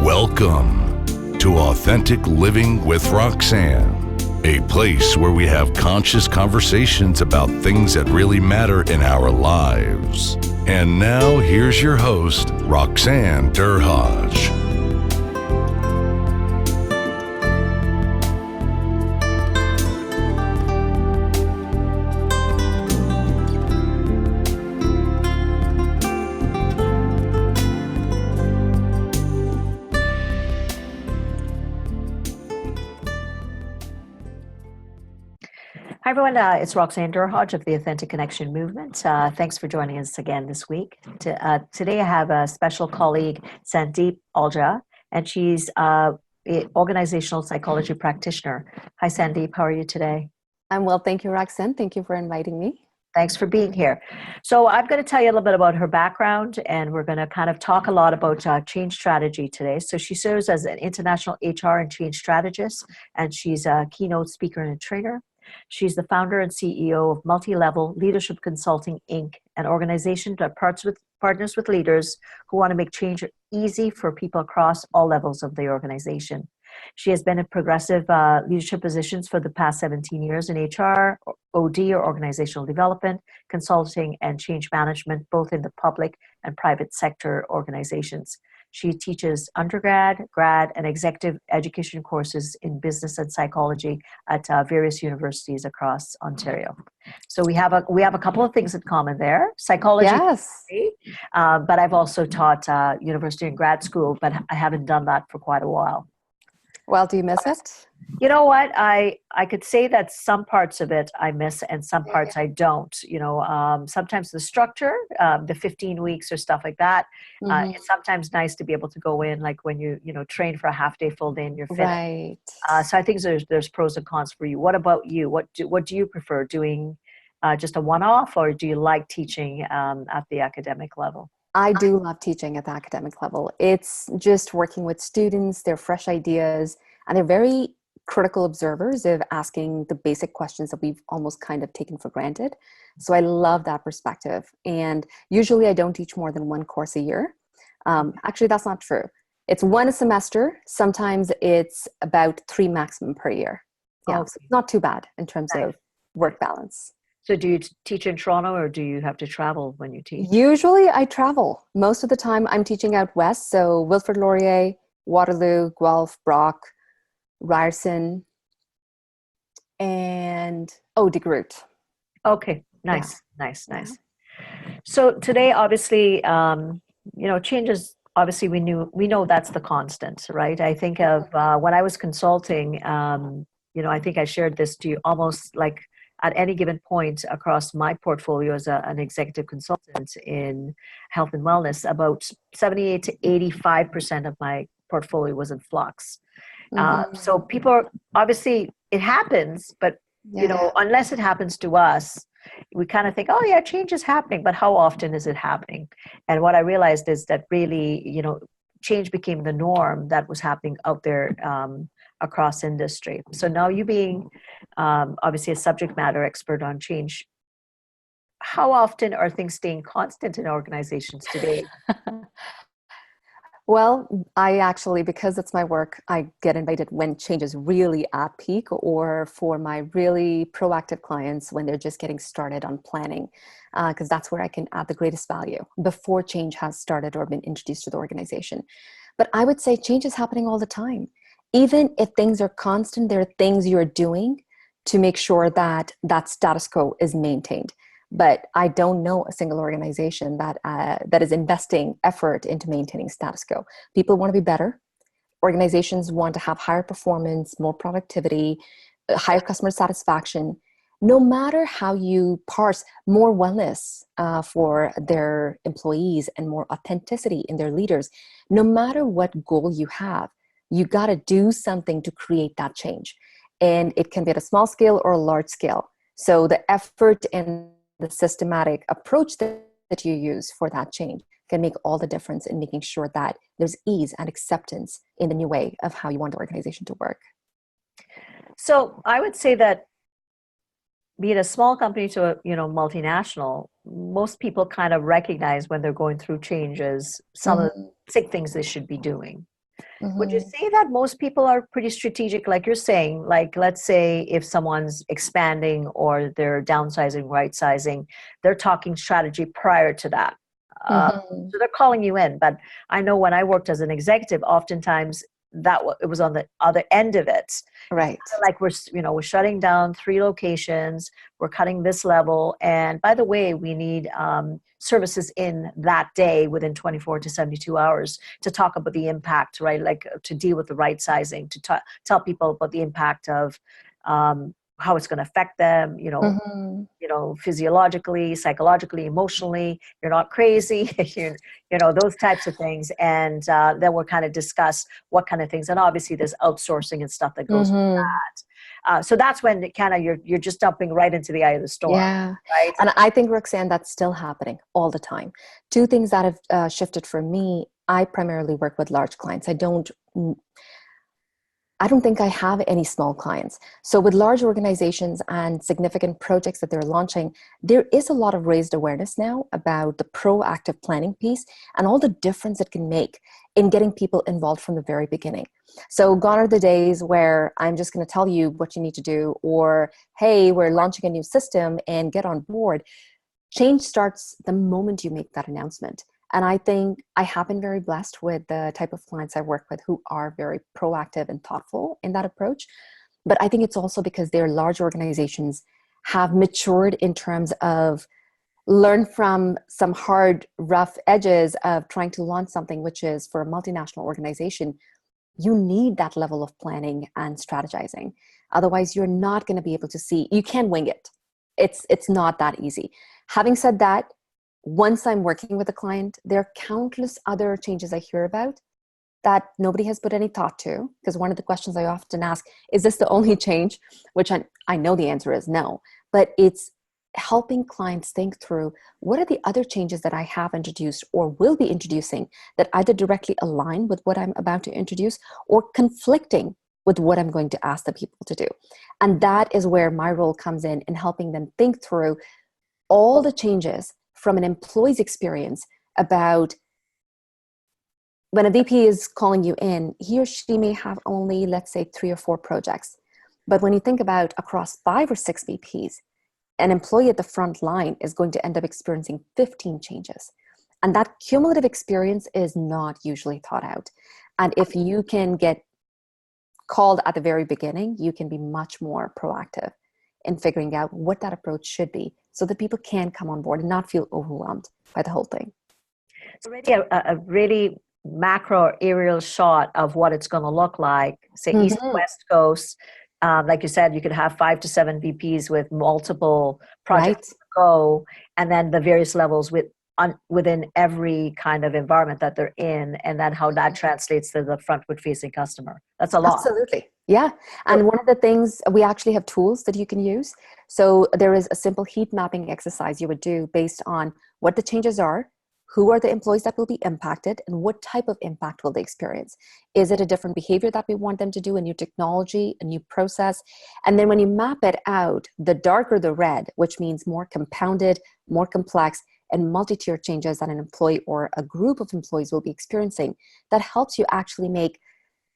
Welcome to Authentic Living with Roxanne, a place where we have conscious conversations about things that really matter in our lives. And now here's your host, Roxanne Derhodge. Hi, everyone. It's Roxanne Derhodge of the Authentic Connection Movement. Thanks for joining us again this week. Today, I have a special colleague, Sandeep Aujla, and she's an Organizational Psychology Practitioner. Hi, Sandeep. How are you today? I'm well. Thank you, Roxanne. Thank you for inviting me. Thanks for being here. So I'm going to tell you a little bit about her background, and we're going to kind of talk a lot about change strategy today. So she serves as an international HR and change strategist, and she's a keynote speaker and a trainer. She's the founder and CEO of Multilevel Leadership Consulting, Inc., an organization that partners with leaders who want to make change easy for people across all levels of the organization. She has been in progressive leadership positions for the past 17 years in HR, OD, or organizational development, consulting, and change management, both in the public and private sector organizations. She teaches undergrad, grad, and executive education courses in business and psychology at various universities across Ontario. So we have a couple of things in common there. Psychology, yes. But I've also taught university and grad school, but I haven't done that for quite a while. Well, do you miss it? You know what? I could say that some parts of it I miss and some parts I don't. Sometimes the structure, the 15 weeks or stuff like that, it's sometimes nice to be able to go in, like when you train for a half day, full day, and you're finished. Right. So I think there's pros and cons for you. What about you? What do you prefer, doing just a one-off, or do you like teaching at the academic level? I do love teaching at the academic level. It's just working with students, they're fresh ideas, and they're very critical observers of asking the basic questions that we've almost kind of taken for granted. So I love that perspective. And usually I don't teach more than one course a year. Actually, that's not true. It's one a semester. Sometimes it's about 3 maximum per year. Yeah, so it's not too bad in terms of work balance. So do you teach in Toronto, or do you have to travel when you teach? Usually I travel. Most of the time I'm teaching out west. So Wilfrid Laurier, Waterloo, Guelph, Brock, Ryerson, and De Groot. Okay, nice. So today, obviously, changes. Obviously, we know that's the constant, right? I think of when I was consulting. I think I shared this to you almost like at any given point across my portfolio as an executive consultant in health and wellness, about 78 to 85% of my portfolio was in flux. So people are, obviously it happens, but unless it happens to us, we kind of think, oh yeah, change is happening, but how often is it happening? And what I realized is that really, change became the norm that was happening out there across industry. So now you being obviously a subject matter expert on change, how often are things staying constant in organizations today? Well, I actually, because it's my work, I get invited when change is really at peak, or for my really proactive clients when they're just getting started on planning, because that's where I can add the greatest value before change has started or been introduced to the organization. But I would say change is happening all the time. Even if things are constant, there are things you're doing to make sure that that status quo is maintained. But I don't know a single organization that is investing effort into maintaining status quo. People want to be better. Organizations want to have higher performance, more productivity, higher customer satisfaction. No matter how you parse more wellness for their employees and more authenticity in their leaders, no matter what goal you have, you got to do something to create that change. And it can be at a small scale or a large scale. So the effort and the systematic approach that you use for that change can make all the difference in making sure that there's ease and acceptance in the new way of how you want the organization to work. So I would say that be it a small company to a multinational, most people kind of recognize when they're going through changes some of the basic things they should be doing. Would you Mhm. say that most people are pretty strategic, like you're saying? Like, let's say if someone's expanding or they're downsizing, right sizing, they're talking strategy prior to that. Uh, Mhm. so they're calling you in. But I know when I worked as an executive, oftentimes it was on the other end of it. It's Right. kind of like we're shutting down 3 locations, we're cutting this level, and by the way, we need services in that day within 24 to 72 hours to talk about the impact, right? Like to deal with the right sizing, to tell people about the impact of how it's going to affect them, Mhm. physiologically, psychologically, emotionally. You're not crazy, those types of things. And then we'll kind of discuss what kind of things. And obviously, there's outsourcing and stuff that goes with Mhm. that. So that's when it kind of you're just jumping right into the eye of the storm, Yeah. right? And I think, Roxanne, that's still happening all the time. Two things that have shifted for me. I primarily work with large clients. I don't think I have any small clients. So with large organizations and significant projects that they're launching, there is a lot of raised awareness now about the proactive planning piece and all the difference it can make in getting people involved from the very beginning. So gone are the days where I'm just going to tell you what you need to do, or, hey, we're launching a new system and get on board. Change starts the moment you make that announcement. And I think I have been very blessed with the type of clients I work with who are very proactive and thoughtful in that approach. But I think it's also because their large organizations have matured in terms of learn from some hard, rough edges of trying to launch something, which is for a multinational organization, you need that level of planning and strategizing. Otherwise, you're not going to be able to see, you can wing it. It's not that easy. Having said that, once I'm working with a client, there are countless other changes I hear about that nobody has put any thought to. Because one of the questions I often ask, is this the only change? Which I know the answer is no. But it's helping clients think through, what are the other changes that I have introduced or will be introducing that either directly align with what I'm about to introduce or conflicting with what I'm going to ask the people to do. And that is where my role comes in helping them think through all the changes from an employee's experience about when a VP is calling you in, he or she may have only, let's say, 3 or 4 projects. But when you think about across 5 or 6 VPs, an employee at the front line is going to end up experiencing 15 changes. And that cumulative experience is not usually thought out. And if you can get called at the very beginning, you can be much more proactive in figuring out what that approach should be so that people can come on board and not feel overwhelmed by the whole thing. It's already a really macro aerial shot of what it's going to look like, say East and Mm-hmm. West Coast. Like you said, you could have 5 to 7 VPs with multiple Right. projects to go, and then the various levels within every kind of environment that they're in, and then how that translates to the frontward facing customer. That's a lot. Absolutely. Yeah. And one of the things, we actually have tools that you can use. So there is a simple heat mapping exercise you would do based on what the changes are, who are the employees that will be impacted, and what type of impact will they experience. Is it a different behavior that we want them to do, a new technology, a new process? And then when you map it out, the darker the red, which means more compounded, more complex, and multi-tier changes that an employee or a group of employees will be experiencing, that helps you actually make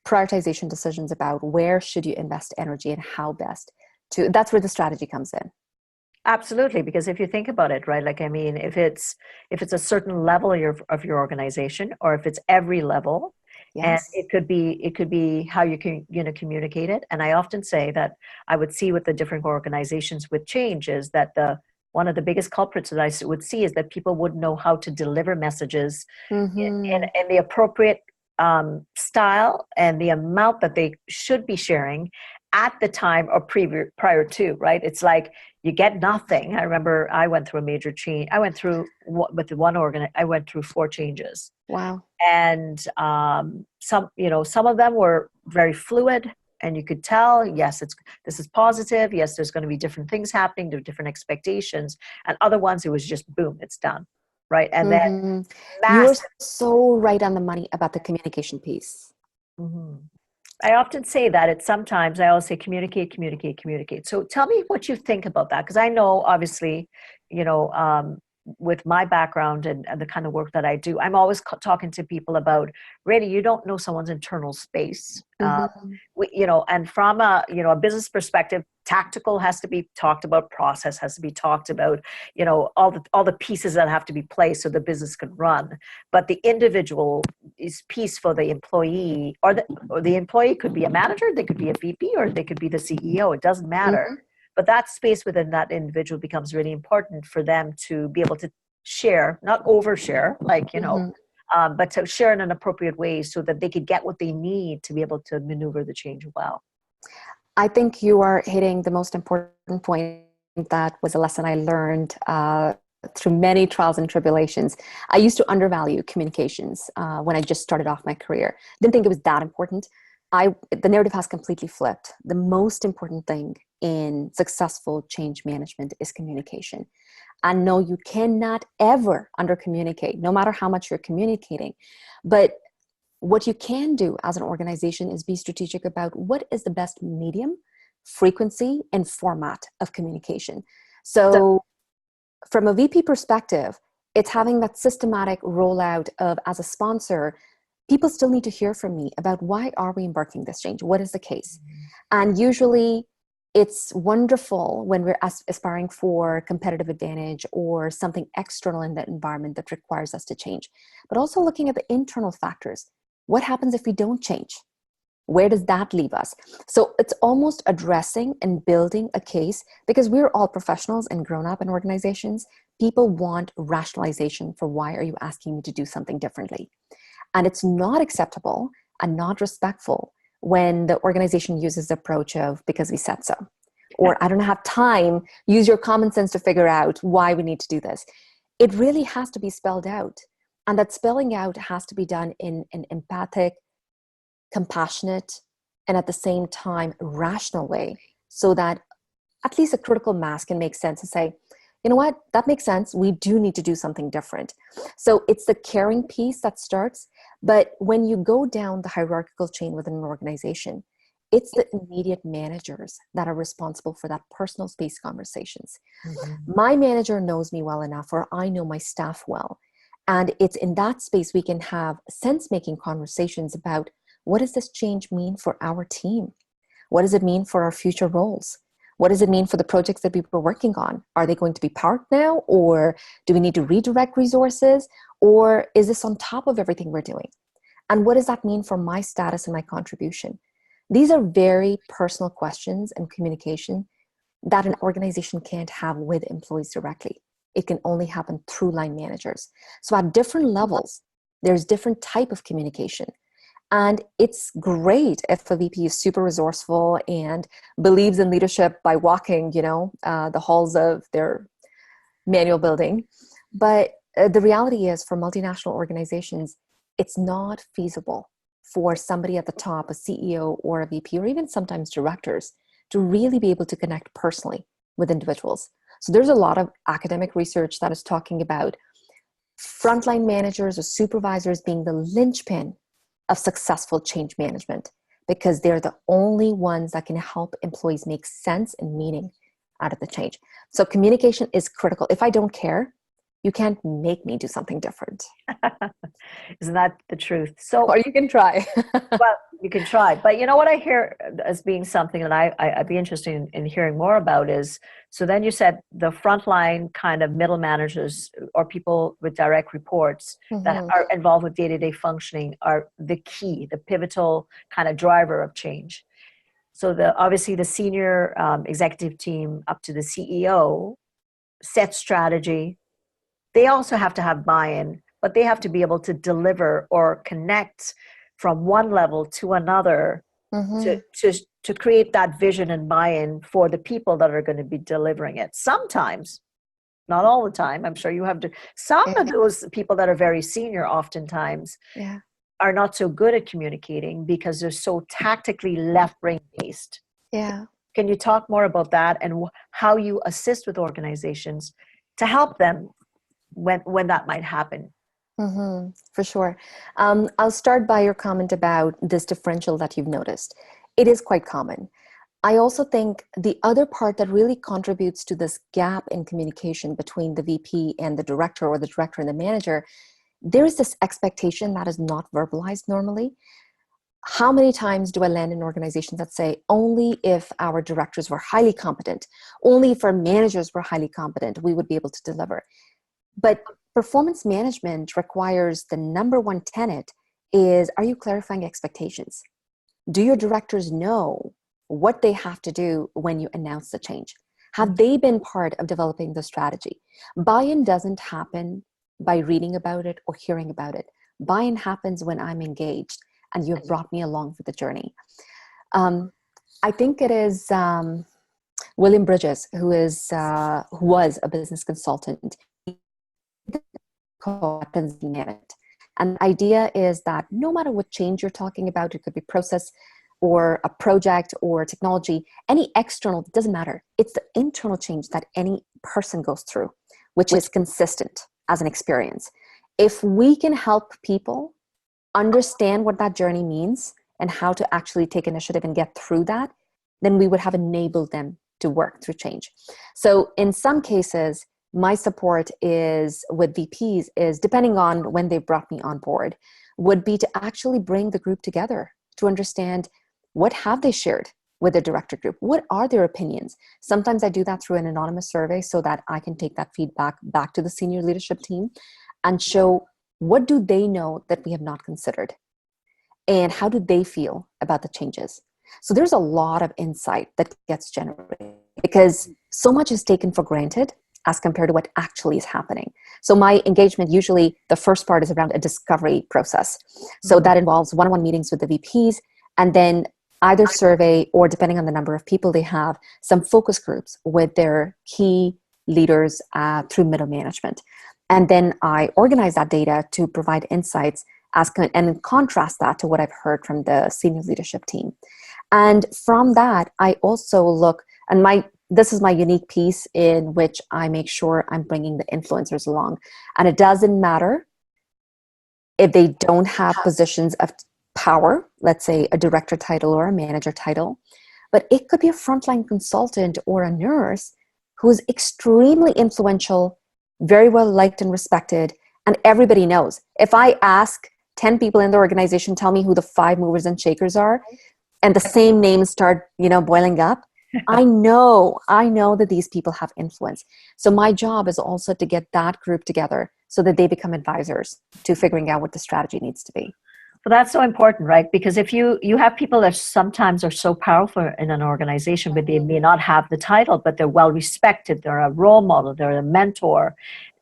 prioritization decisions about where should you invest energy and how best to. That's where the strategy comes in. Absolutely, because if you think about it, right? Like, I mean, if it's a certain level of your organization, or if it's every level, and Yes. it could be how you can communicate it. And I often say that I would see with the different organizations with change is that the one of the biggest culprits that I would see is that people wouldn't know how to deliver messages Mm-hmm. in the appropriate style and the amount that they should be sharing at the time or prior to, right? It's like you get nothing. I remember I went through a major change. I went through with the one I went through 4 changes, Wow. and some of them were very fluid, and you could tell, yes, this is positive. Yes, there's going to be different things happening. There are different expectations, and other ones it was just boom, it's done, right? And then Mm-hmm. You're massive. so right on the money about the communication piece. Mhm. I often say that it's sometimes I always say communicate, communicate, communicate. So tell me what you think about that, because I know obviously, you know, with my background and the kind of work that I do, I'm always talking to people about, really, you don't know someone's internal space. And from a business perspective, tactical has to be talked about, process has to be talked about, all the pieces that have to be placed so the business can run. But the individual is piece for the employee, or the employee could be a manager, they could be a VP, or they could be the CEO. It doesn't matter. But that space within that individual becomes really important for them to be able to share, not overshare, but to share in an appropriate way so that they could get what they need to be able to maneuver the change well. I think you are hitting the most important point. That was a lesson I learned through many trials and tribulations. I used to undervalue communications when I just started off my career. Didn't think it was that important. The narrative has completely flipped. The most important thing in successful change management is communication. And no, you cannot ever under-communicate, no matter how much you're communicating. But what you can do as an organization is be strategic about what is the best medium, frequency, and format of communication. So from a VP perspective, it's having that systematic rollout of, as a sponsor, people still need to hear from me about why are we embarking this change? What is the case? And usually it's wonderful when we're aspiring for competitive advantage or something external in that environment that requires us to change. But also looking at the internal factors. What happens if we don't change? Where does that leave us? So it's almost addressing and building a case, because we're all professionals and grown up in organizations. People want rationalization for why are you asking me to do something differently? And it's not acceptable and not respectful when the organization uses the approach of, because we said so, or I don't have time, use your common sense to figure out why we need to do this. It really has to be spelled out. And that spelling out has to be done in an empathic, compassionate, and at the same time, rational way, so that at least a critical mass can make sense and say, you know what, that makes sense. We do need to do something different. So it's the caring piece that starts. But when you go down the hierarchical chain within an organization, it's the immediate managers that are responsible for that personal space conversations. My manager knows me well enough, or I know my staff well. And it's in that space we can have sense-making conversations about, what does this change mean for our team? What does it mean for our future roles? What does it mean for the projects that we were working on? Are they going to be parked now? Or do we need to redirect resources? Or is this on top of everything we're doing? And what does that mean for my status and my contribution? These are very personal questions and communication that an organization can't have with employees directly. It can only happen through line managers. So at different levels, there's different type of communication. And it's great if a VP is super resourceful and believes in leadership by walking, the halls of their manual building. But the reality is, for multinational organizations, it's not feasible for somebody at the top, a CEO or a VP, or even sometimes directors, to really be able to connect personally with individuals. So there's a lot of academic research that is talking about frontline managers or supervisors being the linchpin of successful change management, because they're the only ones that can help employees make sense and meaning out of the change. So communication is critical. If I don't care, you can't make me do something different. Isn't that the truth? So, or you can try. Well, you can try. But you know what I hear as being something that I'd be interested in hearing more about is, so then you said the frontline kind of middle managers or people with direct reports that are involved with day-to-day functioning are the key, the pivotal kind of driver of change. So obviously the senior executive team up to the CEO set strategy. They also have to have buy-in, but they have to be able to deliver or connect from one level to another to create that vision and buy-in for the people that are going to be delivering it. Sometimes, not all the time, I'm sure you have to, some of those people that are very senior oftentimes are not so good at communicating because they're so tactically left-brain based. Yeah. Can you talk more about that and how you assist with organizations to help them when that might happen? For sure. I'll start by your comment about this differential that you've noticed. It is quite common. I also think the other part that really contributes to this gap in communication between the VP and the director, or the director and the manager, there is this expectation that is not verbalized normally. How many times do I land in organizations that say, only if our directors were highly competent, only if our managers were highly competent, we would be able to deliver. But performance management requires the number one tenet is, are you clarifying expectations? Do your directors know what they have to do when you announce the change? Have they been part of developing the strategy? Buy-in doesn't happen by reading about it or hearing about it. Buy-in happens when I'm engaged and you've brought me along for the journey. I think it is William Bridges, who was a business consultant. And the idea is that no matter what change you're talking about, it could be process or a project or technology, any external, it doesn't matter. It's the internal change that any person goes through, which is consistent as an experience. If we can help people understand what that journey means and how to actually take initiative and get through that, then we would have enabled them to work through change. So in some cases, my support is with VPs is, depending on when they brought me on board, would be to actually bring the group together to understand what have they shared with the director group? What are their opinions? Sometimes I do that through an anonymous survey so that I can take that feedback back to the senior leadership team and show what do they know that we have not considered? And how do they feel about the changes? So there's a lot of insight that gets generated because so much is taken for granted as compared to what actually is happening. So my engagement, usually the first part is around a discovery process. So that involves one-on-one meetings with the VPs, and then either survey or, depending on the number of people they have, some focus groups with their key leaders through middle management. And then I organize that data to provide insights and contrast that to what I've heard from the senior leadership team. And from that, I also look, and this is my unique piece in which I make sure I'm bringing the influencers along. And it doesn't matter if they don't have positions of power, let's say a director title or a manager title, but it could be a frontline consultant or a nurse who is extremely influential, very well liked and respected, and everybody knows. If I ask 10 people in the organization, tell me who the 5 movers and shakers are, and the same names start, boiling up, I know that these people have influence. So my job is also to get that group together so that they become advisors to figuring out what the strategy needs to be. Well, that's so important, right? Because if you have people that sometimes are so powerful in an organization, but they may not have the title, but they're well respected, they're a role model, they're a mentor,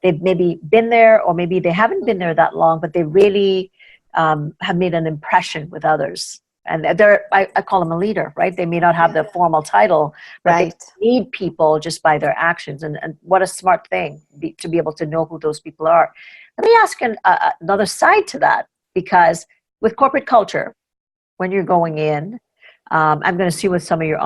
they've maybe been there, or maybe they haven't been there that long, but they really have made an impression with others. And I call them a leader, right? They may not have the formal title, but they lead people just by their actions. And what a smart thing to be able to know who those people are. Let me ask another side to that, because with corporate culture, when you're going in, I'm going to see with some of your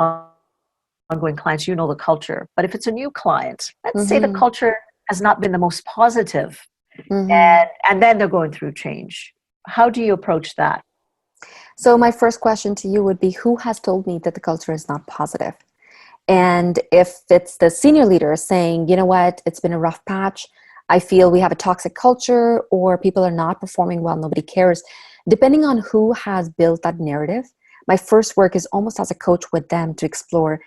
ongoing clients, the culture. But if it's a new client, let's say the culture has not been the most positive, and then they're going through change. How do you approach that? So my first question to you would be, who has told me that the culture is not positive? And if it's the senior leader saying, you know what, it's been a rough patch, I feel we have a toxic culture, or people are not performing well, nobody cares. Depending on who has built that narrative, my first work is almost as a coach with them to explore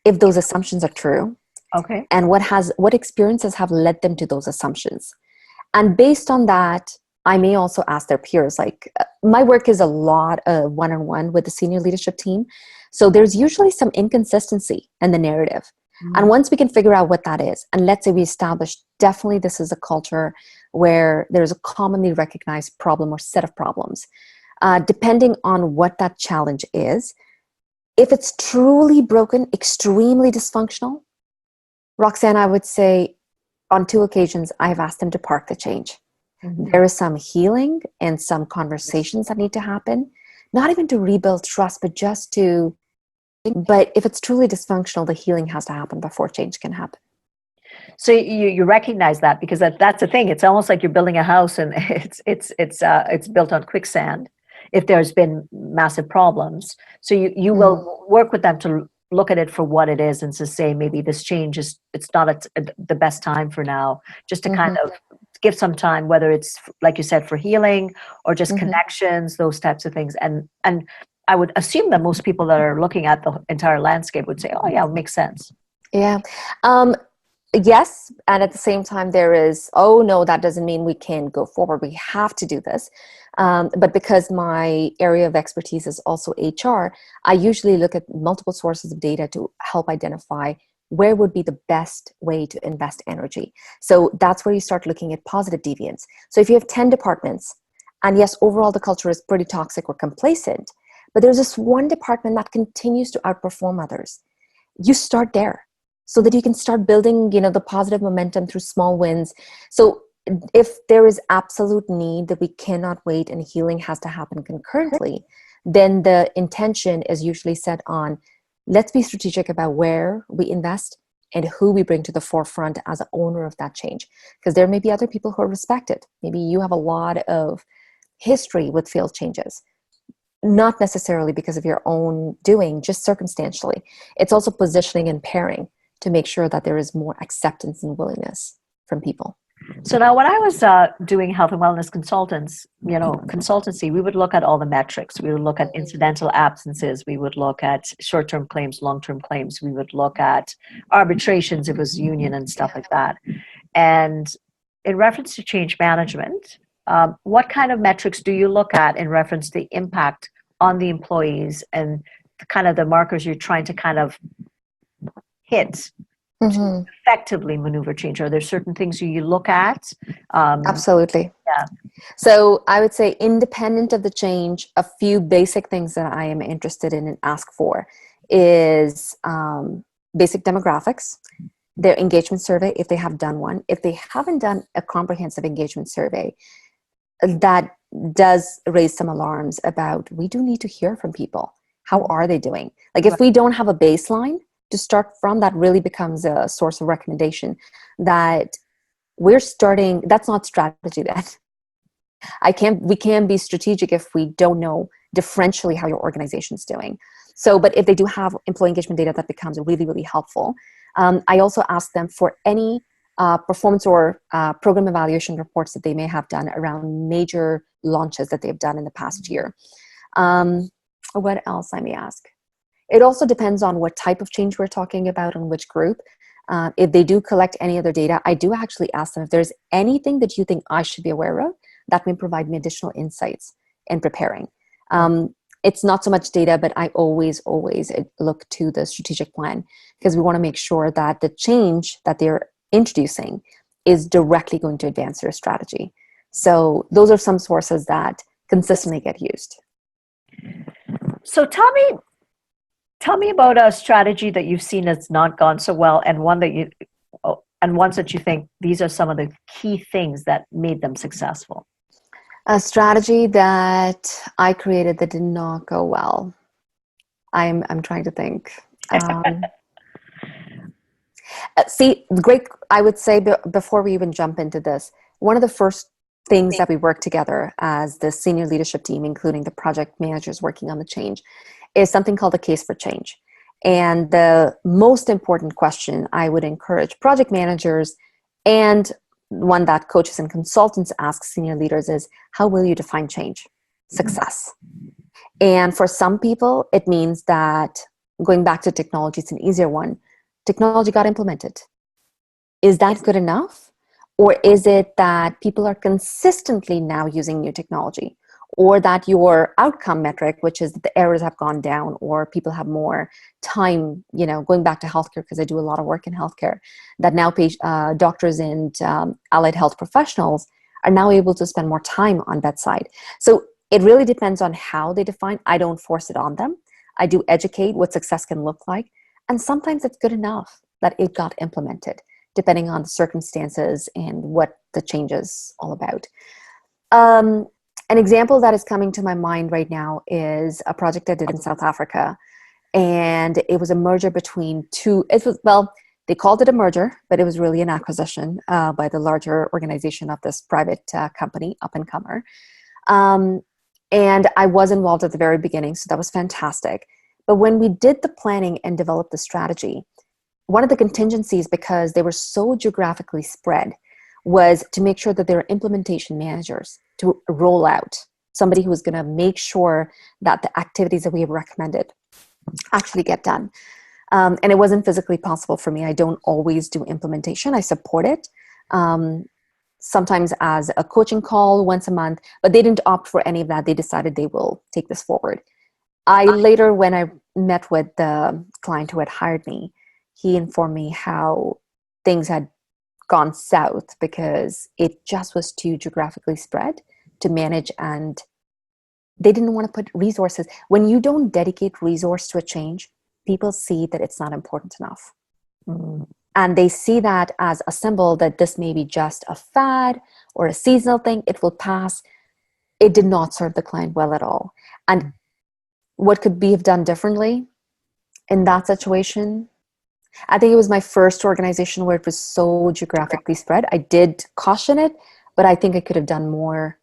if those assumptions are true. Okay. And what experiences have led them to those assumptions. And based on that, I may also ask their peers. Like, my work is a lot of one-on-one with the senior leadership team. So there's usually some inconsistency in the narrative. And once we can figure out what that is, and let's say we establish definitely this is a culture where there's a commonly recognized problem or set of problems, depending on what that challenge is, if it's truly broken, extremely dysfunctional, Roxanne, I would say on 2 occasions, I've asked them to park the change. There is some healing and some conversations that need to happen, not even to rebuild trust, but just to, but if it's truly dysfunctional, the healing has to happen before change can happen. So you recognize that, because that's the thing. It's almost like you're building a house and it's built on quicksand if there's been massive problems. So you will work with them to look at it for what it is and to say maybe this change is, it's not the best time for now, just to kind of give some time, whether it's like you said for healing or just connections, those types of things. And I would assume that most people that are looking at the entire landscape would say, oh yeah, it makes sense. Yeah. Yes. And at the same time, there is, oh no, that doesn't mean we can go forward. We have to do this. But because my area of expertise is also HR, I usually look at multiple sources of data to help identify where would be the best way to invest energy. So that's where you start looking at positive deviance. So if you have 10 departments, and yes, overall the culture is pretty toxic or complacent, but there's this one department that continues to outperform others, you start there, so that you can start building, the positive momentum through small wins. So if there is absolute need that we cannot wait and healing has to happen concurrently, then the intention is usually set on, let's be strategic about where we invest and who we bring to the forefront as an owner of that change. Because there may be other people who are respected. Maybe you have a lot of history with failed changes, not necessarily because of your own doing, just circumstantially. It's also positioning and pairing to make sure that there is more acceptance and willingness from people. So now when I was doing health and wellness consultancy, we would look at all the metrics. We would look at incidental absences. We would look at short-term claims, long-term claims. We would look at arbitrations, if it was union and stuff like that. And in reference to change management, what kind of metrics do you look at in reference to the impact on the employees and kind of the markers you're trying to kind of hit to effectively maneuver change? Are there certain things you look at? Absolutely. Yeah. So I would say, independent of the change, a few basic things that I am interested in and ask for is basic demographics, their engagement survey, if they have done one. If they haven't done a comprehensive engagement survey, that does raise some alarms about, we do need to hear from people. How are they doing? Like, if we don't have a baseline to start from, that really becomes a source of recommendation that we're starting. That's not strategy then. We can't be strategic if we don't know differentially how your organization's doing. So, but if they do have employee engagement data, that becomes really, really helpful. I also ask them for any performance or program evaluation reports that they may have done around major launches that they've done in the past year. What else I may ask? It also depends on what type of change we're talking about and which group. If they do collect any other data, I do actually ask them if there's anything that you think I should be aware of that may provide me additional insights in preparing. It's not so much data, but I always look to the strategic plan, because we want to make sure that the change that they're introducing is directly going to advance their strategy. So those are some sources that consistently get used. So tell me about a strategy that you've seen that's not gone so well, and ones that you think these are some of the key things that made them successful. A strategy that I created that did not go well. I'm trying to think. Great. I would say before we even jump into this, one of the first things that we work together as the senior leadership team, including the project managers working on the change, is something called a case for change. And the most important question I would encourage project managers, and one that coaches and consultants ask senior leaders, is, how will you define change? Success. And for some people, it means that, going back to technology, it's an easier one. Technology got implemented. Is that good enough? Or is it that people are consistently now using new technology? Or that your outcome metric, which is that the errors have gone down, or people have more time, going back to healthcare, because I do a lot of work in healthcare, that now doctors and allied health professionals are now able to spend more time on bedside. So it really depends on how they define. I don't force it on them. I do educate what success can look like. And sometimes it's good enough that it got implemented, depending on the circumstances and what the change is all about. An example that is coming to my mind right now is a project I did in South Africa. And it was a merger between they called it a merger, but it was really an acquisition by the larger organization of this private company, up and comer. And I was involved at the very beginning, so that was fantastic. But when we did the planning and developed the strategy, one of the contingencies, because they were so geographically spread, was to make sure that there are implementation managers to roll out, somebody who was going to make sure that the activities that we have recommended actually get done. And it wasn't physically possible for me. I don't always do implementation. I support it. Sometimes as a coaching call once a month, but they didn't opt for any of that. They decided they will take this forward. I later, when I met with the client who had hired me, he informed me how things had gone south because it just was too geographically spread to manage, and they didn't want to put resources. When you don't dedicate resource to a change, people see that it's not important enough. Mm. And they see that as a symbol that this may be just a fad or a seasonal thing. It will pass. It did not serve the client well at all. And what could be have done differently in that situation? I think it was my first organization where it was so geographically spread. I did caution it, but I think I could have done more.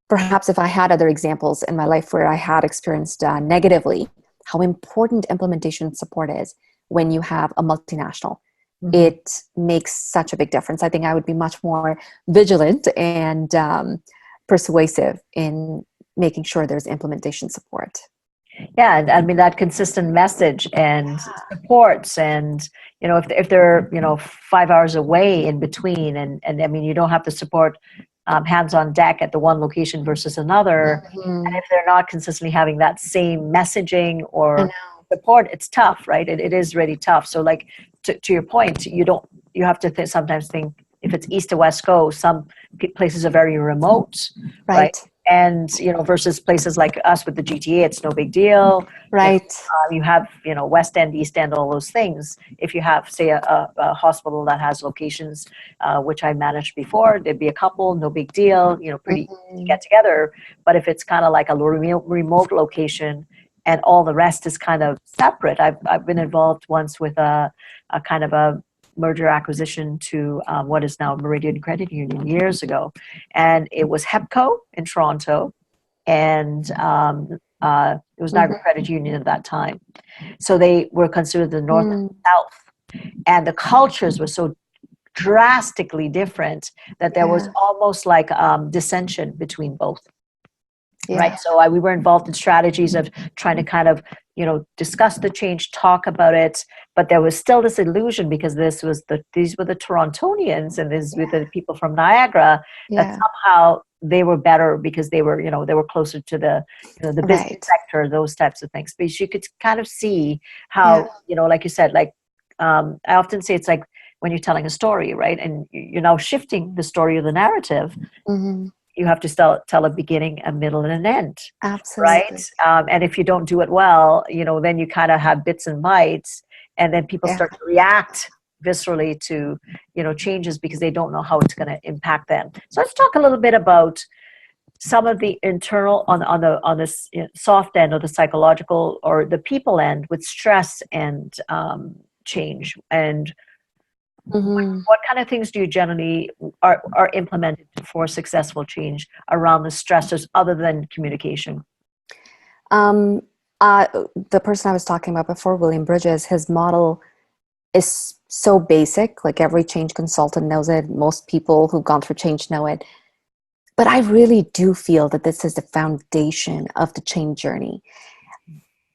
Perhaps if I had other examples in my life where I had experienced negatively how important implementation support is when you have a multinational. Mm-hmm. It makes such a big difference. I think I would be much more vigilant and persuasive in making sure there's implementation support. Yeah, and I mean that consistent message and supports, and if they're 5 hours away in between, and I mean you don't have the support hands on deck at the one location versus another, Mm-hmm. and if they're not consistently having that same messaging or support, it's tough, right? It is really tough. So like to your point, you have to sometimes think if it's east to west coast, some places are very remote, right? And versus places like us with the GTA, it's no big deal, right? You have West End, East End, all those things. If you have, say, a hospital that has locations, which I managed before, there'd be a couple, no big deal, pretty easy to get together. But if it's kind of like a remote location and all the rest is kind of separate, I've been involved once with a kind of a merger acquisition to what is now Meridian Credit Union years ago, and it was HEPCO in Toronto, and it was Niagara Credit Union at that time. So they were considered the North and South, and the cultures were so drastically different that there was almost like dissension between both. Right. So we were involved in strategies of trying to kind of, discuss the change, talk about it. But there was still this illusion because these were the Torontonians and these were the people from Niagara that somehow they were better because they were closer to the business sector, those types of things. But you could kind of see how, like you said, like I often say it's like when you're telling a story, right? And you're now shifting the story of the narrative. Mm-hmm. You have to tell a beginning, a middle, and an end. Absolutely. Right? And if you don't do it well, then you kind of have bits and bites, and then people start to react viscerally to, changes because they don't know how it's going to impact them. So let's talk a little bit about some of the internal on this soft end, or the psychological or the people end with stress and change. And what kind of things do you generally are implemented for successful change around the stressors other than communication? The person I was talking about before, William Bridges, his model is so basic. Like every change consultant knows it. Most people who've gone through change know it. But I really do feel that this is the foundation of the change journey.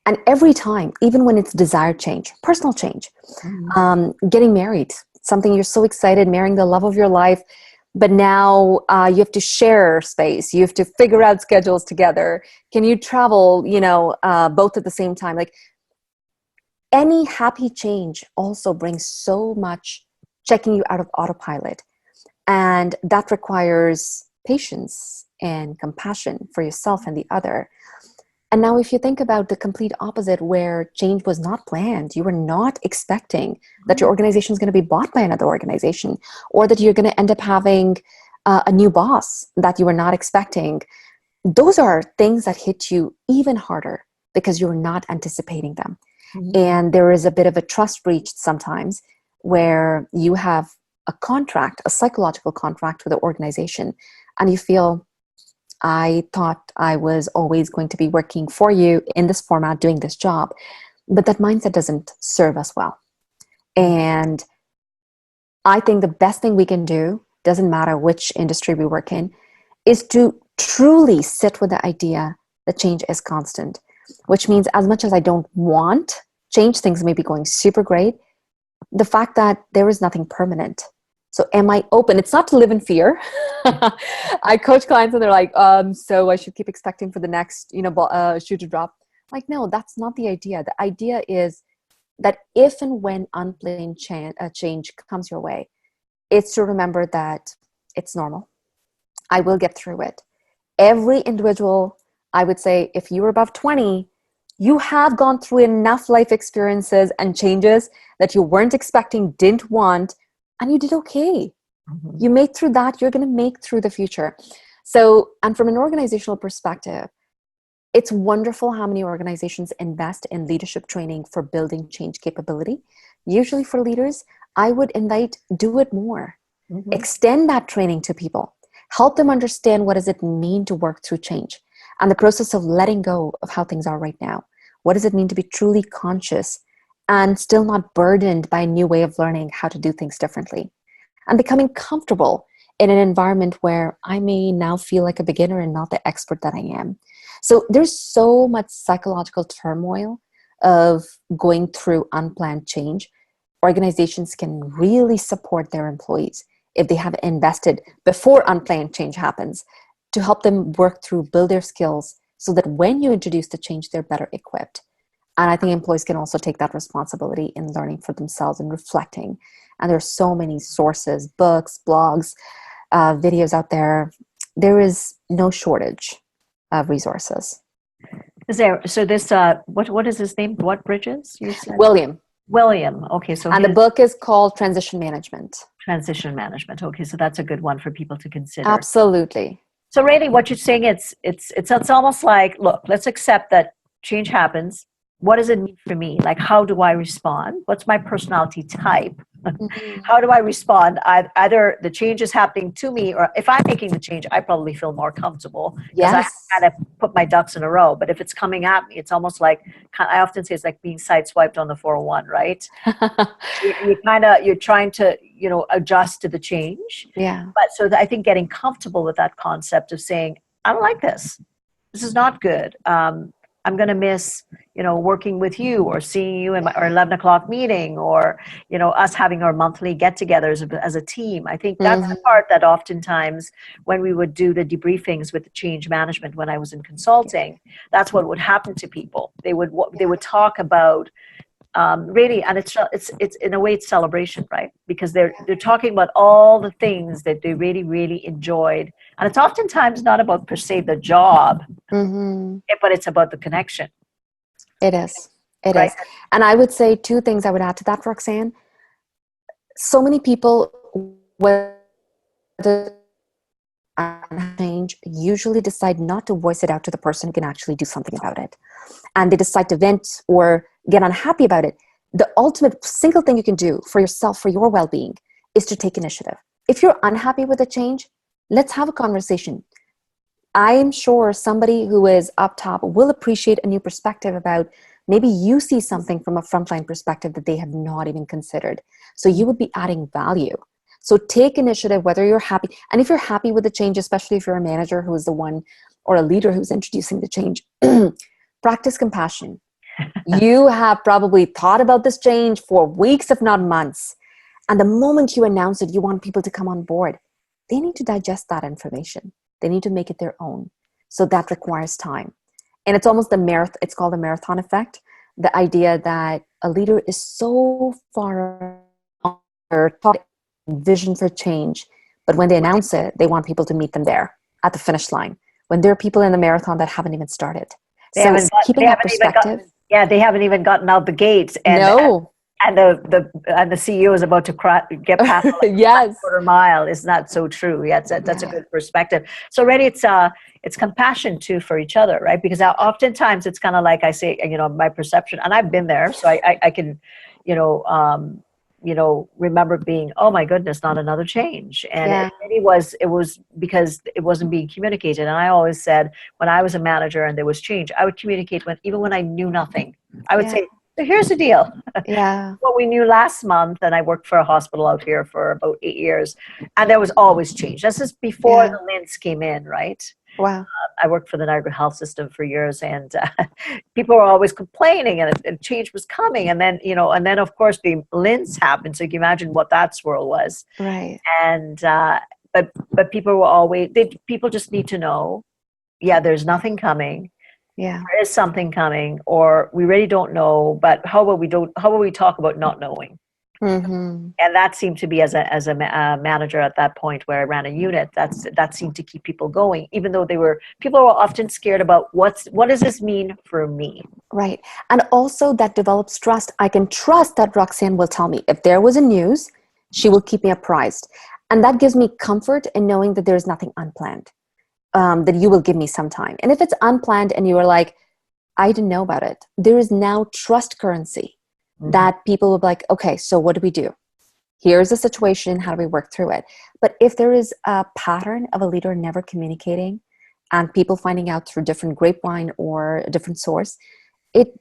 And every time, even when it's desired change, personal change, getting married, something you're so excited, marrying the love of your life, but now you have to share space. You have to figure out schedules together. Can you travel, both at the same time? Like any happy change also brings so much checking you out of autopilot. And that requires patience and compassion for yourself and the other. And now if you think about the complete opposite, where change was not planned, you were not expecting that your organization is going to be bought by another organization, or that you're going to end up having a new boss that you were not expecting. Those are things that hit you even harder because you're not anticipating them. And there is a bit of a trust breach sometimes where you have a contract, a psychological contract with the organization, and you feel I thought I was always going to be working for you in this format, doing this job. But that mindset doesn't serve us well. And I think the best thing we can do, doesn't matter which industry we work in, is to truly sit with the idea that change is constant, which means as much as I don't want change, things may be going super great, the fact that there is nothing permanent. So am I open? It's not to live in fear. I coach clients and they're like, so I should keep expecting for the next, shoe to drop. Like, no, that's not the idea. The idea is that if and when unplanned change comes your way, it's to remember that it's normal. I will get through it. Every individual, I would say, if you were above 20, you have gone through enough life experiences and changes that you weren't expecting, didn't want, and you did okay. Mm-hmm. You made through that, you're going to make through the future. So, and from an organizational perspective, it's wonderful how many organizations invest in leadership training for building change capability. Usually for leaders, I would invite, do it more. Mm-hmm. Extend that training to people. Help them understand what does it mean to work through change and the process of letting go of how things are right now. What does it mean to be truly conscious and still not burdened by a new way of learning how to do things differently? And becoming comfortable in an environment where I may now feel like a beginner and not the expert that I am. So there's so much psychological turmoil of going through unplanned change. Organizations can really support their employees if they have invested before unplanned change happens to help them work through, build their skills so that when you introduce the change, they're better equipped. And I think employees can also take that responsibility in learning for themselves and reflecting. And there's so many sources, books, blogs, videos out there. There is no shortage of resources. Is there? So this, what is his name? What Bridges? You said? William. Okay, so and the book is called Transition Management. Transition Management. Okay, so that's a good one for people to consider. Absolutely. So really, what you're saying, it's almost like, look, let's accept that change happens. What does it mean for me? Like, how do I respond? What's my personality type? Mm-hmm. How do I respond? Either the change is happening to me, or if I'm making the change, I probably feel more comfortable because I kind of put my ducks in a row. But if it's coming at me, it's almost like, I often say it's like being sideswiped on the 401, right? you're trying to, adjust to the change. Yeah. But so I think getting comfortable with that concept of saying, I don't like this. This is not good. I'm going to miss, working with you or seeing you in our 11 o'clock meeting or, us having our monthly get-togethers as a team. I think that's the part that oftentimes when we would do the debriefings with the change management, when I was in consulting, that's what would happen to people. They would talk about really, and it's in a way it's celebration, right? Because they're talking about all the things that they really, really enjoyed. And it's oftentimes not about per se the job, but it's about the connection. It is. It is. And I would say two things I would add to that, Roxanne. So many people, whether change, usually decide not to voice it out to the person who can actually do something about it. And they decide to vent or get unhappy about it. The ultimate single thing you can do for yourself, for your well-being, is to take initiative. If you're unhappy with a change, let's have a conversation. I'm sure somebody who is up top will appreciate a new perspective about maybe you see something from a frontline perspective that they have not even considered. So you would be adding value. So take initiative, whether you're happy. And if you're happy with the change, especially if you're a manager who is the one or a leader who's introducing the change, practice compassion. You have probably thought about this change for weeks, if not months. And the moment you announce it, you want people to come on board. They need to digest that information. They need to make it their own. So that requires time. And it's almost it's called the marathon effect. The idea that a leader is so far on their vision for change, but when they announce it, they want people to meet them there at the finish line. When there are people in the marathon that haven't even started. Keeping that perspective. They haven't even gotten out the gates. And, no. And the CEO is about to get past yes. quarter mile. Is not so true. Yeah, that's a good perspective. So really, it's compassion too for each other, right? Because oftentimes it's kind of like I say, my perception, and I've been there, so I can, remember being, oh my goodness, not another change. And Yeah. it really was because it wasn't being communicated. And I always said, when I was a manager and there was change, I would communicate even when I knew nothing. I would Yeah. say, so here's the deal. Yeah. What we knew last month, and I worked for a hospital out here for about 8 years, and there was always change. This is before Yeah. the LINs came in, right? Wow. I worked for the Niagara Health System for years, and people were always complaining, and change was coming. And then, of course, the LINs happened. So you can imagine what that swirl was. Right. And but people were people just need to know, yeah, there's nothing coming. Yeah. There is something coming, or we really don't know. But how about we talk about not knowing? Mm-hmm. And that seemed to be, as a manager at that point where I ran a unit, that seemed to keep people going, even though people were often scared about what does this mean for me? Right. And also that develops trust. I can trust that Roxanne will tell me if there was a news, she will keep me apprised. And that gives me comfort in knowing that there's nothing unplanned, that you will give me some time. And if it's unplanned and you are like, I didn't know about it, there is now trust currency. That people will be like, okay, so what do we do? Here's the situation. How do we work through it? But if there is a pattern of a leader never communicating and people finding out through different grapevine or a different source,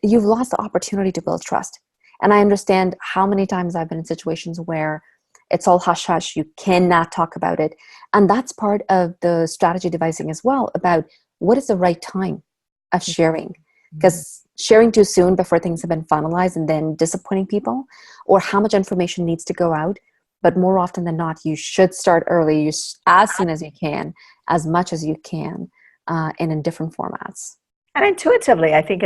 you've lost the opportunity to build trust. And I understand how many times I've been in situations where it's all hush hush. You cannot talk about it. And that's part of the strategy devising as well, about what is the right time of sharing. Because sharing too soon before things have been finalized and then disappointing people, or how much information needs to go out. But more often than not, you should start early, as soon as you can, as much as you can, and in different formats. And intuitively, I think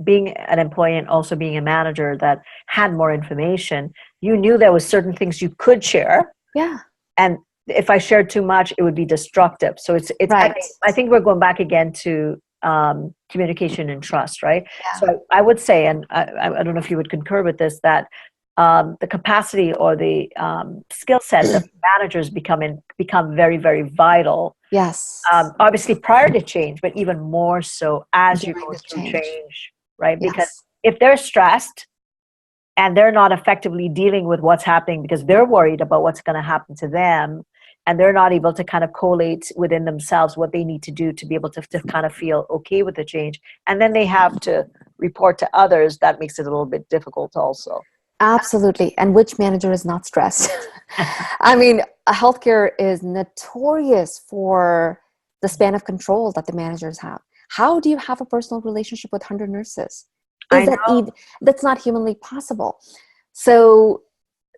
being an employee and also being a manager that had more information, you knew there was certain things you could share. Yeah. And if I shared too much, it would be destructive. So it's right. I think we're going back again to communication and trust, right? Yeah. So I would say, and I don't know if you would concur with this, that the capacity or the skill sets of managers become very, very vital. Yes. Obviously prior to change, but even more so as you go through change, right? Yes. Because if they're stressed and they're not effectively dealing with what's happening because they're worried about what's going to happen to them, and they're not able to kind of collate within themselves what they need to do to be able to kind of feel okay with the change, and then they have to report to others, that makes it a little bit difficult also. Absolutely. And which manager is not stressed? I mean, healthcare is notorious for the span of control that the managers have. How do you have a personal relationship with 100 nurses? That's not humanly possible. So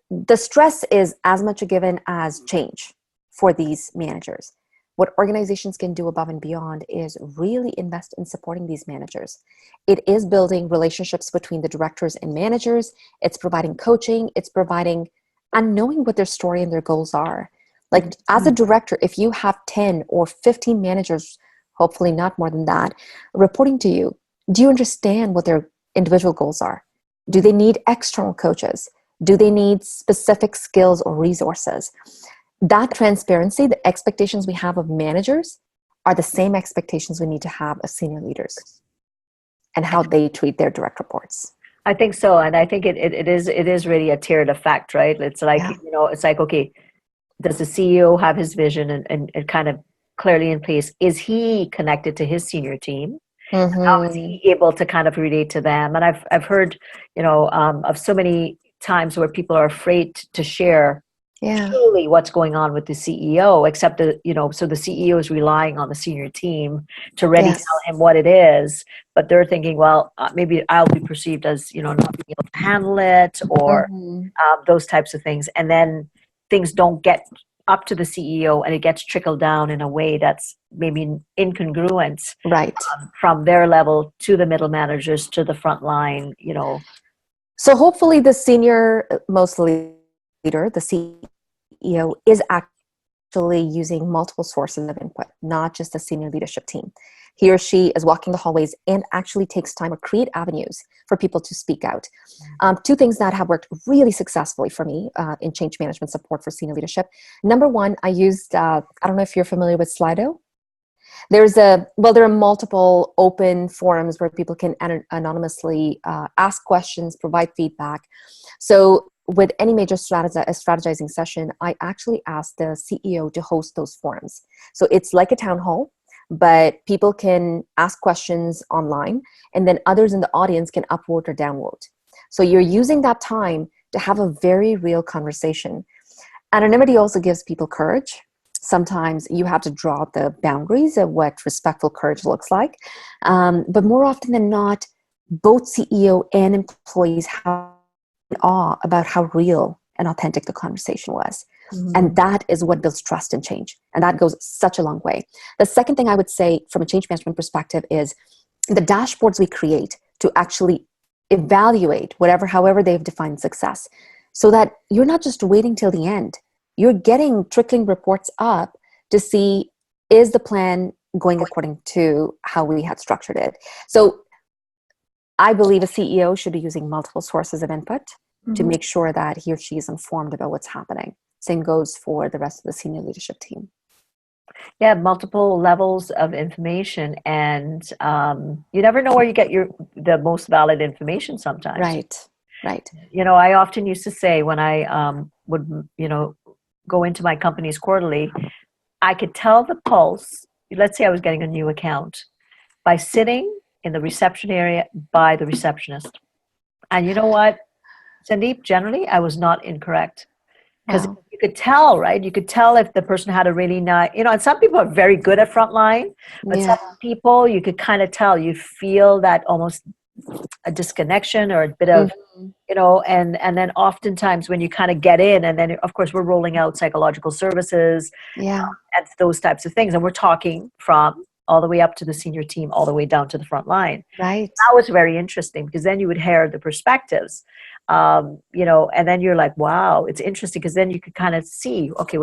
the stress is as much a given as change for these managers. What organizations can do above and beyond is really invest in supporting these managers. It is building relationships between the directors and managers. It's providing coaching. It's providing and knowing what their story and their goals are. Like as a director, if you have 10 or 15 managers, hopefully not more than that, reporting to you, do you understand what their individual goals are? Do they need external coaches? Do they need specific skills or resources? That transparency, the expectations we have of managers are the same expectations we need to have of senior leaders and how they treat their direct reports. I think so. And I think it is really a tiered effect, right? It's like, it's like, okay, does the CEO have his vision and kind of clearly in place? Is he connected to his senior team? Mm-hmm. How is he able to kind of relate to them? And I've heard, of so many times where people are afraid to share truly what's going on with the CEO, except that, so the CEO is relying on the senior team to really tell him what it is, but they're thinking, well, maybe I'll be perceived as, not being able to handle it, or those types of things. And then things don't get up to the CEO and it gets trickled down in a way that's maybe incongruent, right? From their level to the middle managers to the front line, So hopefully the senior most leader, the CEO, is actually using multiple sources of input, not just the senior leadership team. He or she is walking the hallways and actually takes time or create avenues for people to speak out. Two things that have worked really successfully for me in change management support for senior leadership. Number one, I used, I don't know if you're familiar with Slido. There are multiple open forums where people can anonymously ask questions, provide feedback. So with any major strategizing session, I actually ask the CEO to host those forums. So it's like a town hall, but people can ask questions online, and then others in the audience can upvote or downvote. So you're using that time to have a very real conversation. Anonymity also gives people courage. Sometimes you have to draw the boundaries of what respectful courage looks like. But more often than not, both CEO and employees have awe about how real and authentic the conversation was. Mhm. And that is what builds trust and change. And that goes such a long way. The second thing I would say from a change management perspective is the dashboards we create to actually evaluate however they've defined success, so that you're not just waiting till the end. You're getting trickling reports up to see, is the plan going according to how we had structured it? So I believe a CEO should be using multiple sources of input to make sure that he or she is informed about what's happening. Same goes for the rest of the senior leadership team. Yeah, multiple levels of information, and you never know where you get the most valid information sometimes. Right. I often used to say when I would, go into my company's quarterly, I could tell the pulse. Let's say I was getting a new account by sitting in the reception area by the receptionist. And you know what, Sandeep, generally I was not incorrect. Because Wow. you could tell, right? You could tell if the person had a really nice, and some people are very good at frontline, but Yeah. some people you could kind of tell, you feel that almost a disconnection or a bit of, and then oftentimes when you kind of get in, and then of course we're rolling out psychological services Yeah. and those types of things. And we're talking from all the way up to the senior team, all the way down to the front line. Right. That was very interesting because then you would hear the perspectives, and then you're like, wow, it's interesting because then you could kind of see, okay,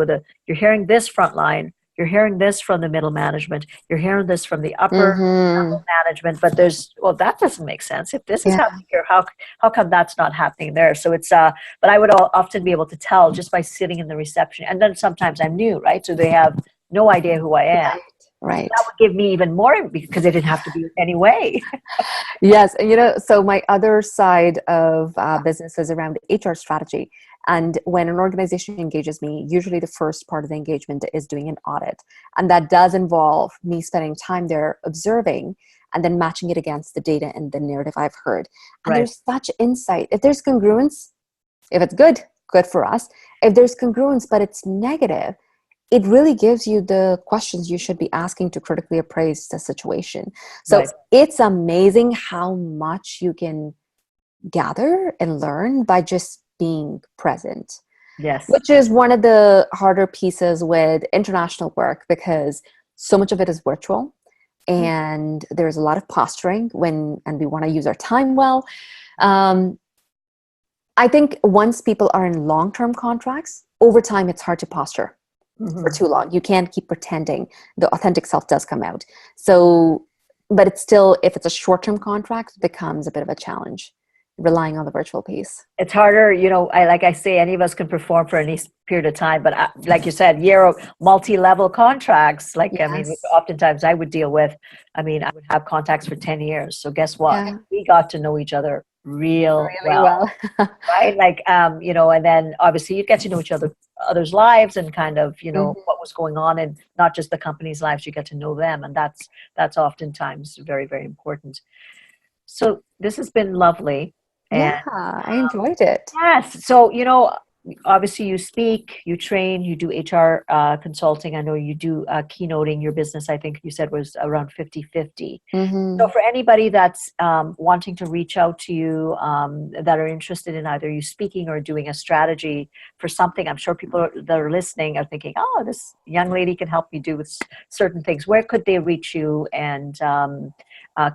you're hearing this front line, you're hearing this from the middle management, you're hearing this from the upper level management, but that doesn't make sense. If this is happening here, how come that's not happening there? So it's, but I would often be able to tell just by sitting in the reception. And then sometimes I'm new, right? So they have no idea who I am. Right. That would give me even more because they didn't have to be anyway. Yes. So my other side of business is around HR strategy. And when an organization engages me, usually the first part of the engagement is doing an audit. And that does involve me spending time there observing and then matching it against the data and the narrative I've heard. And there's such insight. If there's congruence, if it's good for us. If there's congruence, but it's negative, it really gives you the questions you should be asking to critically appraise the situation. So it's amazing how much you can gather and learn by just being present. Yes. Which is one of the harder pieces with international work because so much of it is virtual and there's a lot of posturing and we want to use our time well. I think once people are in long-term contracts, over time it's hard to posture. For too long. You can't keep pretending. The authentic self does come out. So, but it's still, if it's a short-term contract, it becomes a bit of a challenge, relying on the virtual piece. It's harder, like I say, any of us can perform for any period of time, but like you said, multi-level contracts, oftentimes I would deal with, I would have contacts for 10 years. So guess what? Yeah. We got to know each other really well. Right? And then obviously you get to know other's lives and kind of, what was going on and not just the company's lives, you get to know them. And that's oftentimes very, very important. So this has been lovely. And, I enjoyed it. yes. So, obviously you speak, you train, you do HR consulting. I know you do keynoting. Your business, I think you said, was around 50-50. So for anybody that's wanting to reach out to you that are interested in either you speaking or doing a strategy for something, I'm sure people that are listening are thinking, oh, this young lady can help me do with certain things. Where could they reach you and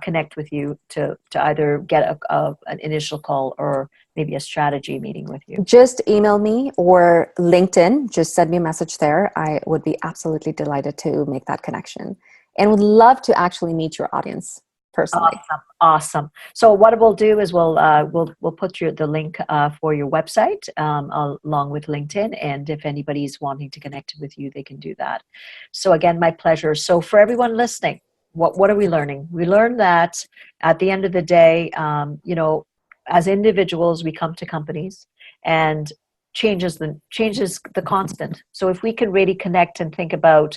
connect with you to either get an initial call or maybe a strategy meeting with you? Just email me or LinkedIn. Just send me a message there. I would be absolutely delighted to make that connection and would love to actually meet your audience. personally. Awesome. So what we'll do is we'll put the link for your website along with LinkedIn, and if anybody's wanting to connect with you, they can do that. So again, my pleasure. So for everyone listening, what are we learning? We learned that at the end of the day, as individuals, we come to companies, and change is the constant. So if we can really connect and think about,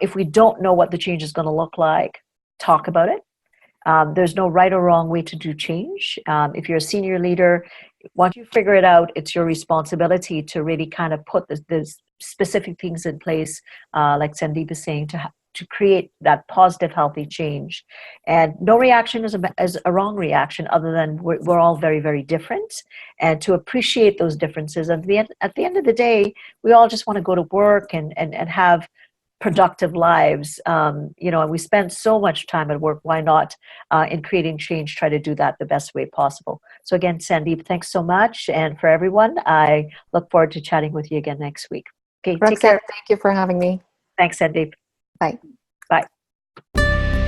if we don't know what the change is going to look like, talk about it. There's no right or wrong way to do change. If you're a senior leader, once you figure it out, it's your responsibility to really kind of put the specific things in place, like Sandeep is saying, to create that positive, healthy change. And no reaction is a wrong reaction, other than we're all very, very different. And to appreciate those differences. At the end of the day, we all just want to go to work and have productive lives, and we spend so much time at work. Why not, in creating change, try to do that the best way possible? So again, Sandeep, thanks so much. And for everyone, I look forward to chatting with you again next week. Okay, Roxanne, take care. thank you for having me. Thanks, Sandeep. Bye. Bye.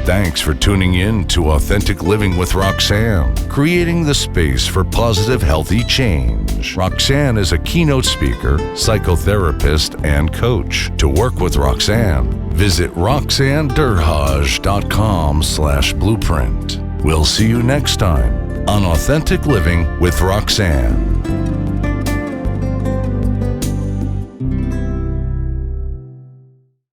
Thanks for tuning in to Authentic Living with Roxanne, creating the space for positive, healthy change. Roxanne is a keynote speaker, psychotherapist, and coach. To work with Roxanne, visit roxannederhaj.com/blueprint. We'll see you next time on Authentic Living with Roxanne.